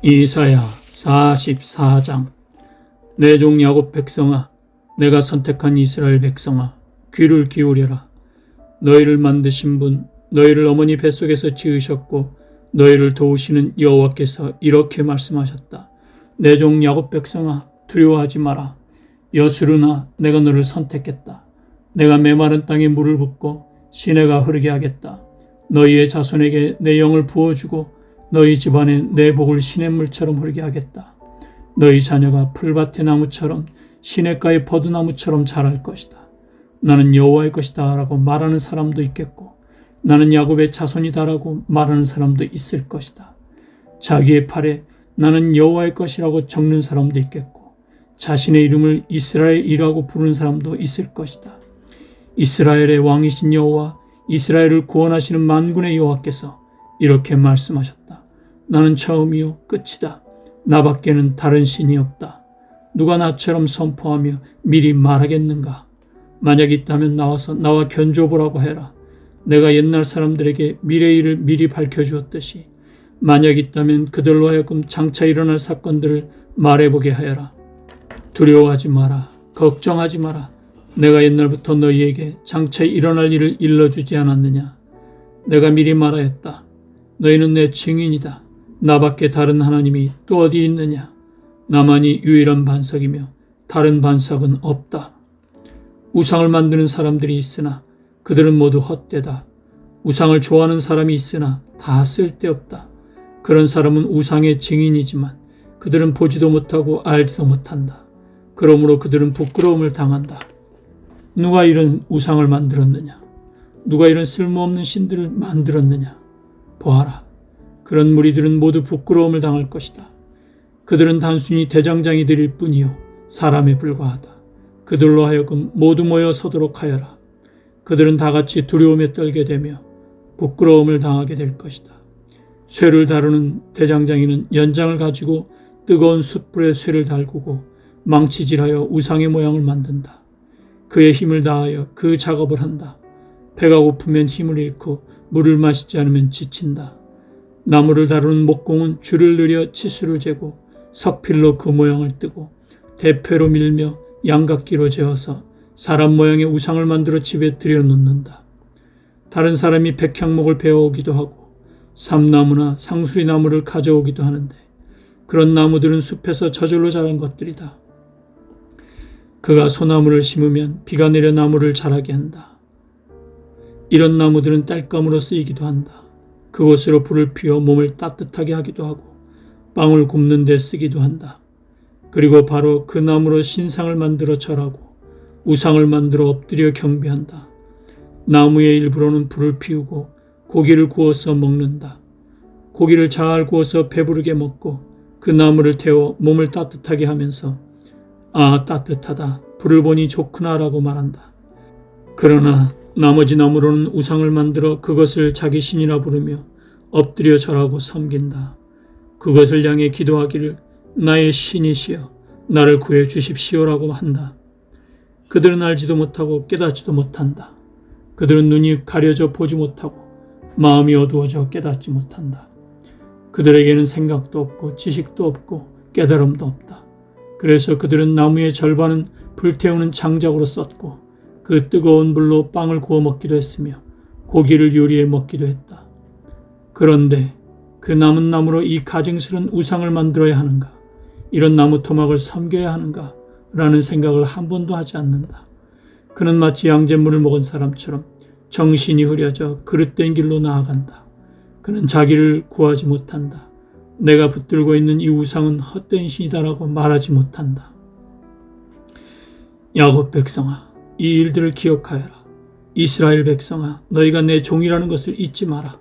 이사야 44장. 내 종 야곱 백성아, 내가 선택한 이스라엘 백성아, 귀를 기울여라. 너희를 만드신 분, 너희를 어머니 뱃속에서 지으셨고 너희를 도우시는 여호와께서 이렇게 말씀하셨다. 내 종 야곱 백성아, 두려워하지 마라. 여수르나, 내가 너를 선택했다. 내가 메마른 땅에 물을 붓고 시내가 흐르게 하겠다. 너희의 자손에게 내 영을 부어주고 너희 집안에 내 복을 시냇물처럼 흐르게 하겠다. 너희 자녀가 풀밭의 나무처럼 시냇가의 버드나무처럼 자랄 것이다. 나는 여호와의 것이다 라고 말하는 사람도 있겠고 나는 야곱의 자손이다 라고 말하는 사람도 있을 것이다. 자기의 팔에 나는 여호와의 것이라고 적는 사람도 있겠고 자신의 이름을 이스라엘이라고 부르는 사람도 있을 것이다. 이스라엘의 왕이신 여호와, 이스라엘을 구원하시는 만군의 여호와께서 이렇게 말씀하셨다. 나는 처음이요 끝이다. 나밖에는 다른 신이 없다. 누가 나처럼 선포하며 미리 말하겠는가? 만약 있다면 나와서 나와 견줘보라고 해라. 내가 옛날 사람들에게 미래의 일을 미리 밝혀주었듯이 만약 있다면 그들로 하여금 장차 일어날 사건들을 말해보게 하여라. 두려워하지 마라. 걱정하지 마라. 내가 옛날부터 너희에게 장차 일어날 일을 일러주지 않았느냐? 내가 미리 말하였다. 너희는 내 증인이다. 나밖에 다른 하나님이 또 어디 있느냐? 나만이 유일한 반석이며 다른 반석은 없다. 우상을 만드는 사람들이 있으나 그들은 모두 헛되다. 우상을 좋아하는 사람이 있으나 다 쓸데없다. 그런 사람은 우상의 증인이지만 그들은 보지도 못하고 알지도 못한다. 그러므로 그들은 부끄러움을 당한다. 누가 이런 우상을 만들었느냐? 누가 이런 쓸모없는 신들을 만들었느냐? 보아라. 그런 무리들은 모두 부끄러움을 당할 것이다. 그들은 단순히 대장장이들일 뿐이요 사람에 불과하다. 그들로 하여금 모두 모여 서도록 하여라. 그들은 다 같이 두려움에 떨게 되며 부끄러움을 당하게 될 것이다. 쇠를 다루는 대장장이는 연장을 가지고 뜨거운 숯불에 쇠를 달구고 망치질하여 우상의 모양을 만든다. 그의 힘을 다하여 그 작업을 한다. 배가 고프면 힘을 잃고 물을 마시지 않으면 지친다. 나무를 다루는 목공은 줄을 늘여 치수를 재고 석필로 그 모양을 뜨고 대패로 밀며 양각기로 재어서 사람 모양의 우상을 만들어 집에 들여놓는다. 다른 사람이 백향목을 베어오기도 하고 삼나무나 상수리나무를 가져오기도 하는데 그런 나무들은 숲에서 저절로 자란 것들이다. 그가 소나무를 심으면 비가 내려 나무를 자라게 한다. 이런 나무들은 딸감으로 쓰이기도 한다. 그것으로 불을 피워 몸을 따뜻하게 하기도 하고 빵을 굽는 데 쓰기도 한다. 그리고 바로 그 나무로 신상을 만들어 절하고 우상을 만들어 엎드려 경배한다. 나무의 일부로는 불을 피우고 고기를 구워서 먹는다. 고기를 잘 구워서 배부르게 먹고 그 나무를 태워 몸을 따뜻하게 하면서 아, 따뜻하다. 불을 보니 좋구나 라고 말한다. 그러나 나머지 나무로는 우상을 만들어 그것을 자기 신이라 부르며 엎드려 절하고 섬긴다. 그것을 향해 기도하기를 나의 신이시여 나를 구해 주십시오라고 한다. 그들은 알지도 못하고 깨닫지도 못한다. 그들은 눈이 가려져 보지 못하고 마음이 어두워져 깨닫지 못한다. 그들에게는 생각도 없고 지식도 없고 깨달음도 없다. 그래서 그들은 나무의 절반은 불태우는 장작으로 썼고 그 뜨거운 불로 빵을 구워 먹기도 했으며 고기를 요리해 먹기도 했다. 그런데 그 남은 나무로 이 가증스러운 우상을 만들어야 하는가? 이런 나무 토막을 섬겨야 하는가? 라는 생각을 한 번도 하지 않는다. 그는 마치 양잿물을 먹은 사람처럼 정신이 흐려져 그릇된 길로 나아간다. 그는 자기를 구하지 못한다. 내가 붙들고 있는 이 우상은 헛된 신이다라고 말하지 못한다. 야곱 백성아, 이 일들을 기억하여라. 이스라엘 백성아, 너희가 내 종이라는 것을 잊지 마라.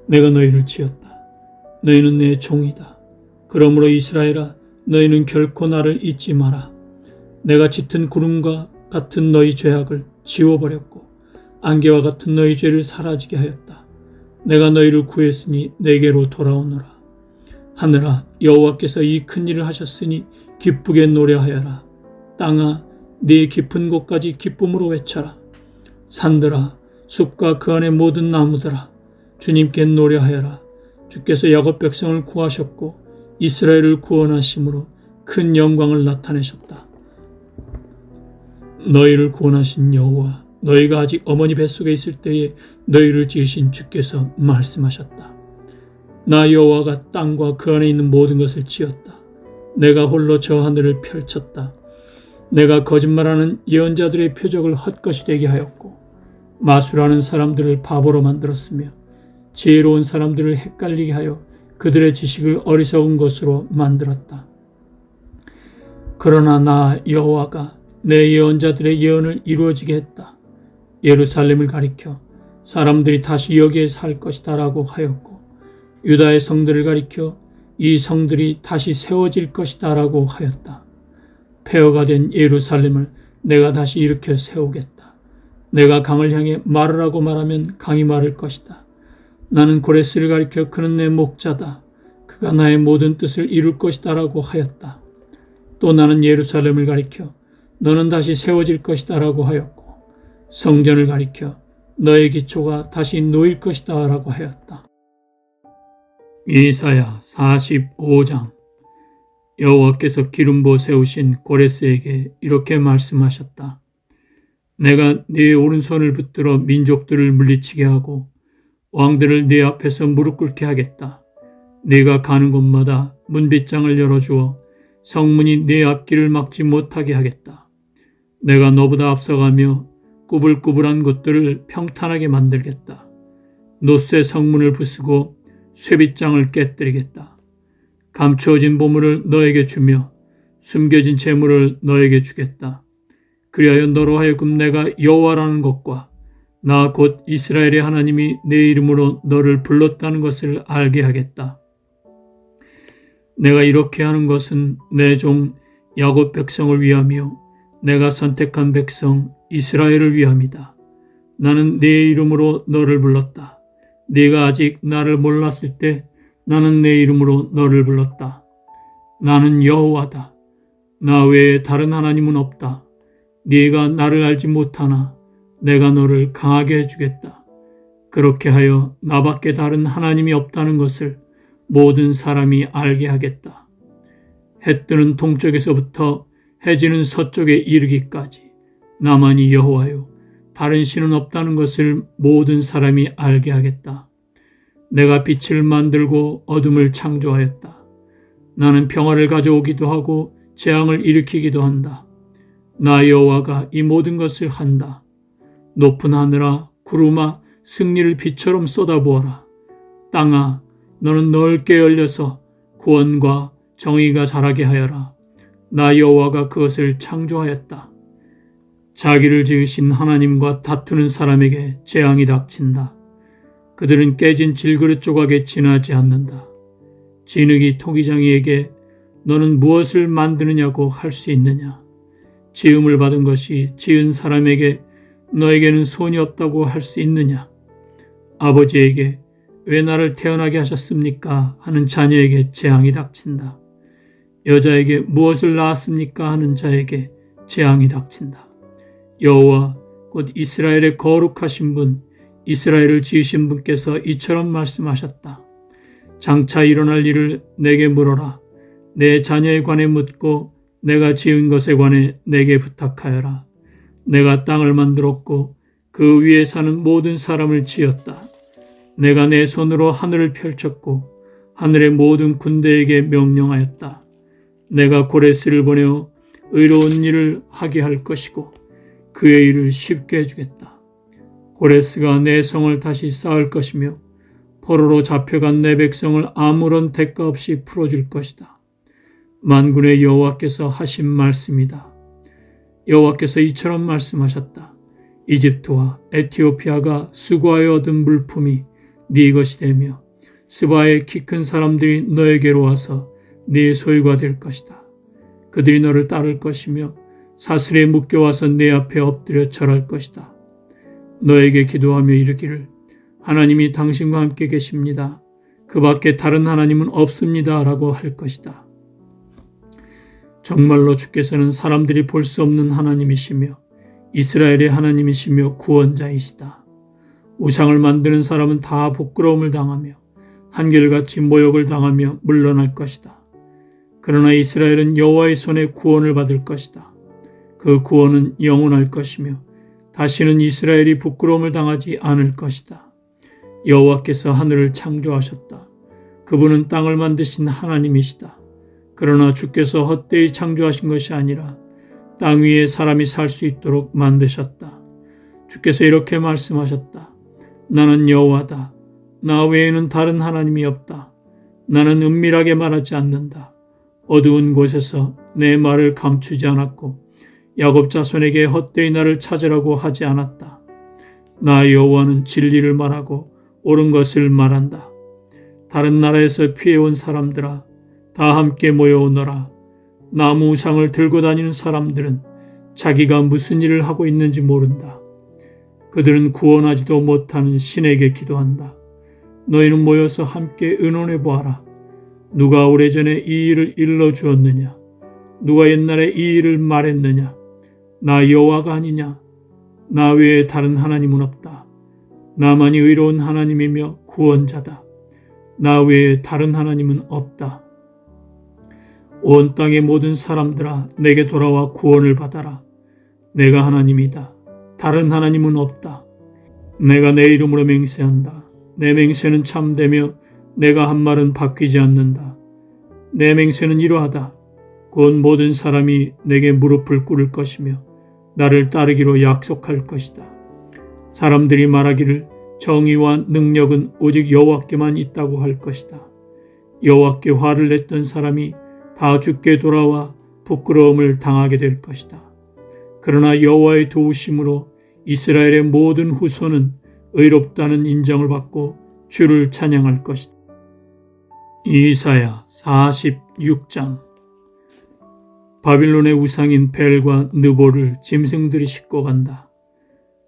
내가 너희를 지었다. 너희는 내 종이다. 그러므로 이스라엘아, 너희는 결코 나를 잊지 마라. 내가 짙은 구름과 같은 너희 죄악을 지워버렸고 안개와 같은 너희 죄를 사라지게 하였다. 내가 너희를 구했으니 내게로 돌아오너라. 하늘아, 여호와께서 이 큰 일을 하셨으니 기쁘게 노래하여라. 땅아, 네 깊은 곳까지 기쁨으로 외쳐라. 산들아, 숲과 그 안의 모든 나무들아, 주님께 노래하여라. 주께서 야곱 백성을 구하셨고 이스라엘을 구원하심으로 큰 영광을 나타내셨다. 너희를 구원하신 여호와, 너희가 아직 어머니 뱃속에 있을 때에 너희를 지으신 주께서 말씀하셨다. 나 여호와가 땅과 그 안에 있는 모든 것을 지었다. 내가 홀로 저 하늘을 펼쳤다. 내가 거짓말하는 예언자들의 표적을 헛것이 되게 하였고 마술하는 사람들을 바보로 만들었으며 지혜로운 사람들을 헷갈리게 하여 그들의 지식을 어리석은 것으로 만들었다. 그러나 나 여호와가 내 예언자들의 예언을 이루어지게 했다. 예루살렘을 가리켜 사람들이 다시 여기에 살 것이다 라고 하였고 유다의 성들을 가리켜 이 성들이 다시 세워질 것이다 라고 하였다. 폐허가 된 예루살렘을 내가 다시 일으켜 세우겠다. 내가 강을 향해 말으라고 말하면 강이 말할 것이다. 나는 고레스를 가리켜 그는 내 목자다. 그가 나의 모든 뜻을 이룰 것이다 라고 하였다. 또 나는 예루살렘을 가리켜 너는 다시 세워질 것이다 라고 하였고 성전을 가리켜 너의 기초가 다시 놓일 것이다 라고 하였다. 이사야 45장. 여호와께서 기름부어 세우신 고레스에게 이렇게 말씀하셨다. 내가 네 오른손을 붙들어 민족들을 물리치게 하고 왕들을 네 앞에서 무릎 꿇게 하겠다. 네가 가는 곳마다 문빗장을 열어주어 성문이 네 앞길을 막지 못하게 하겠다. 내가 너보다 앞서가며 꾸불꾸불한 곳들을 평탄하게 만들겠다. 노쇠 성문을 부수고 쇠빗장을 깨뜨리겠다. 감추어진 보물을 너에게 주며 숨겨진 재물을 너에게 주겠다. 그리하여 너로 하여금 내가 여호와라는 것과 나 곧 이스라엘의 하나님이 내 이름으로 너를 불렀다는 것을 알게 하겠다. 내가 이렇게 하는 것은 내 종 야곱 백성을 위하며 내가 선택한 백성 이스라엘을 위함이다. 나는 네 이름으로 너를 불렀다. 네가 아직 나를 몰랐을 때 나는 내 이름으로 너를 불렀다. 나는 여호와다. 나 외에 다른 하나님은 없다. 네가 나를 알지 못하나 내가 너를 강하게 해주겠다. 그렇게 하여 나밖에 다른 하나님이 없다는 것을 모든 사람이 알게 하겠다. 해 뜨는 동쪽에서부터 해 지는 서쪽에 이르기까지 나만이 여호와요 다른 신은 없다는 것을 모든 사람이 알게 하겠다. 내가 빛을 만들고 어둠을 창조하였다. 나는 평화를 가져오기도 하고 재앙을 일으키기도 한다. 나 여호와가 이 모든 것을 한다. 높은 하늘아, 구름아, 승리를 빛처럼 쏟아부어라. 땅아, 너는 넓게 열려서 구원과 정의가 자라게 하여라. 나 여호와가 그것을 창조하였다. 자기를 지으신 하나님과 다투는 사람에게 재앙이 닥친다. 그들은 깨진 질그릇 조각에 지나지 않는다. 진흙이 토기장이에게 너는 무엇을 만드느냐고 할 수 있느냐. 지음을 받은 것이 지은 사람에게 너에게는 손이 없다고 할 수 있느냐. 아버지에게 왜 나를 태어나게 하셨습니까? 하는 자녀에게 재앙이 닥친다. 여자에게 무엇을 낳았습니까? 하는 자에게 재앙이 닥친다. 여호와 곧 이스라엘의 거룩하신 분, 이스라엘을 지으신 분께서 이처럼 말씀하셨다. 장차 일어날 일을 내게 물어라. 내 자녀에 관해 묻고 내가 지은 것에 관해 내게 부탁하여라. 내가 땅을 만들었고 그 위에 사는 모든 사람을 지었다. 내가 내 손으로 하늘을 펼쳤고 하늘의 모든 군대에게 명령하였다. 내가 고레스를 보내어 의로운 일을 하게 할 것이고 그의 일을 쉽게 해주겠다. 고레스가 내 성을 다시 쌓을 것이며 포로로 잡혀간 내 백성을 아무런 대가 없이 풀어줄 것이다. 만군의 여호와께서 하신 말씀이다. 여호와께서 이처럼 말씀하셨다. 이집트와 에티오피아가 수고하여 얻은 물품이 네 것이 되며 스바의 키 큰 사람들이 너에게로 와서 네 소유가 될 것이다. 그들이 너를 따를 것이며 사슬에 묶여와서 내 앞에 엎드려 절할 것이다. 너에게 기도하며 이르기를 하나님이 당신과 함께 계십니다. 그 밖에 다른 하나님은 없습니다. 라고 할 것이다. 정말로 주께서는 사람들이 볼 수 없는 하나님이시며 이스라엘의 하나님이시며 구원자이시다. 우상을 만드는 사람은 다 부끄러움을 당하며 한결같이 모욕을 당하며 물러날 것이다. 그러나 이스라엘은 여호와의 손에 구원을 받을 것이다. 그 구원은 영원할 것이며 다시는 이스라엘이 부끄러움을 당하지 않을 것이다. 여호와께서 하늘을 창조하셨다. 그분은 땅을 만드신 하나님이시다. 그러나 주께서 헛되이 창조하신 것이 아니라 땅 위에 사람이 살 수 있도록 만드셨다. 주께서 이렇게 말씀하셨다. 나는 여호와다. 나 외에는 다른 하나님이 없다. 나는 은밀하게 말하지 않는다. 어두운 곳에서 내 말을 감추지 않았고 야곱 자손에게 헛되이 나를 찾으라고 하지 않았다. 나 여호와는 진리를 말하고 옳은 것을 말한다. 다른 나라에서 피해온 사람들아, 다 함께 모여오너라. 나무 우상을 들고 다니는 사람들은 자기가 무슨 일을 하고 있는지 모른다. 그들은 구원하지도 못하는 신에게 기도한다. 너희는 모여서 함께 의논해 보아라. 누가 오래전에 이 일을 일러주었느냐? 누가 옛날에 이 일을 말했느냐? 나 여호와가 아니냐? 나 외에 다른 하나님은 없다. 나만이 의로운 하나님이며 구원자다. 나 외에 다른 하나님은 없다. 온 땅의 모든 사람들아, 내게 돌아와 구원을 받아라. 내가 하나님이다. 다른 하나님은 없다. 내가 내 이름으로 맹세한다. 내 맹세는 참되며 내가 한 말은 바뀌지 않는다. 내 맹세는 이러하다. 곧 모든 사람이 내게 무릎을 꿇을 것이며 나를 따르기로 약속할 것이다. 사람들이 말하기를 정의와 능력은 오직 여호와께만 있다고 할 것이다. 여호와께 화를 냈던 사람이 다 주께 돌아와 부끄러움을 당하게 될 것이다. 그러나 여호와의 도우심으로 이스라엘의 모든 후손은 의롭다는 인정을 받고 주를 찬양할 것이다. 이사야 46장. 바빌론의 우상인 벨과 느보를 짐승들이 싣고 간다.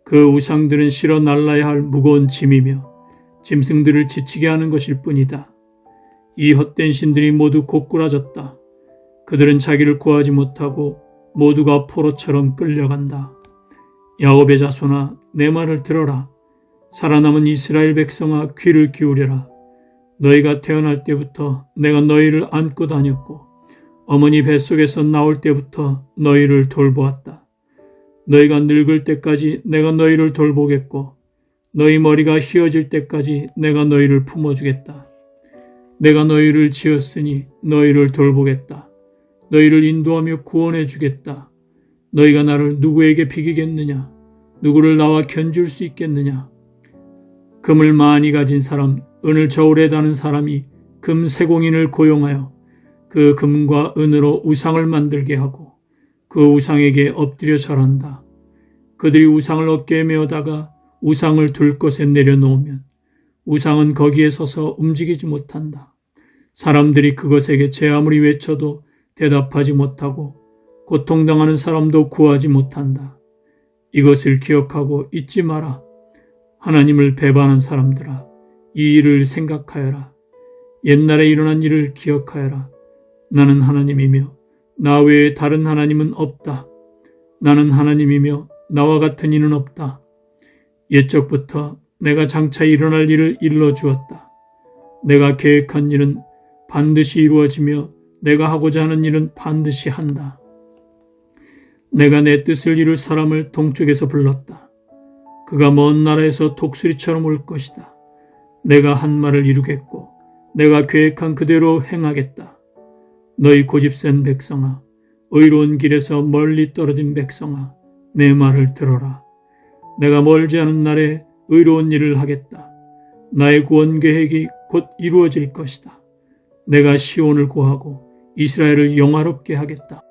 그 우상들은 실어 날라야 할 무거운 짐이며 짐승들을 지치게 하는 것일 뿐이다. 이 헛된 신들이 모두 고꾸라졌다. 그들은 자기를 구하지 못하고 모두가 포로처럼 끌려간다. 야곱의 자손아, 내 말을 들어라. 살아남은 이스라엘 백성아, 귀를 기울여라. 너희가 태어날 때부터 내가 너희를 안고 다녔고 어머니 뱃속에서 나올 때부터 너희를 돌보았다. 너희가 늙을 때까지 내가 너희를 돌보겠고 너희 머리가 휘어질 때까지 내가 너희를 품어주겠다. 내가 너희를 지었으니 너희를 돌보겠다. 너희를 인도하며 구원해 주겠다. 너희가 나를 누구에게 비기겠느냐? 누구를 나와 견줄 수 있겠느냐? 금을 많이 가진 사람, 은을 저울에 다는 사람이 금 세공인을 고용하여 그 금과 은으로 우상을 만들게 하고 그 우상에게 엎드려 절한다. 그들이 우상을 어깨에 메어다가 우상을 둘 곳에 내려놓으면 우상은 거기에 서서 움직이지 못한다. 사람들이 그것에게 제 아무리 외쳐도 대답하지 못하고 고통당하는 사람도 구하지 못한다. 이것을 기억하고 잊지 마라. 하나님을 배반한 사람들아, 이 일을 생각하여라. 옛날에 일어난 일을 기억하여라. 나는 하나님이며 나 외에 다른 하나님은 없다. 나는 하나님이며 나와 같은 이는 없다. 옛적부터 내가 장차 일어날 일을 일러주었다. 내가 계획한 일은 반드시 이루어지며 내가 하고자 하는 일은 반드시 한다. 내가 내 뜻을 이룰 사람을 동쪽에서 불렀다. 그가 먼 나라에서 독수리처럼 올 것이다. 내가 한 말을 이루겠고 내가 계획한 그대로 행하겠다. 너희 고집센 백성아, 의로운 길에서 멀리 떨어진 백성아, 내 말을 들어라. 내가 멀지 않은 날에 의로운 일을 하겠다. 나의 구원 계획이 곧 이루어질 것이다. 내가 시온을 구하고 이스라엘을 영화롭게 하겠다.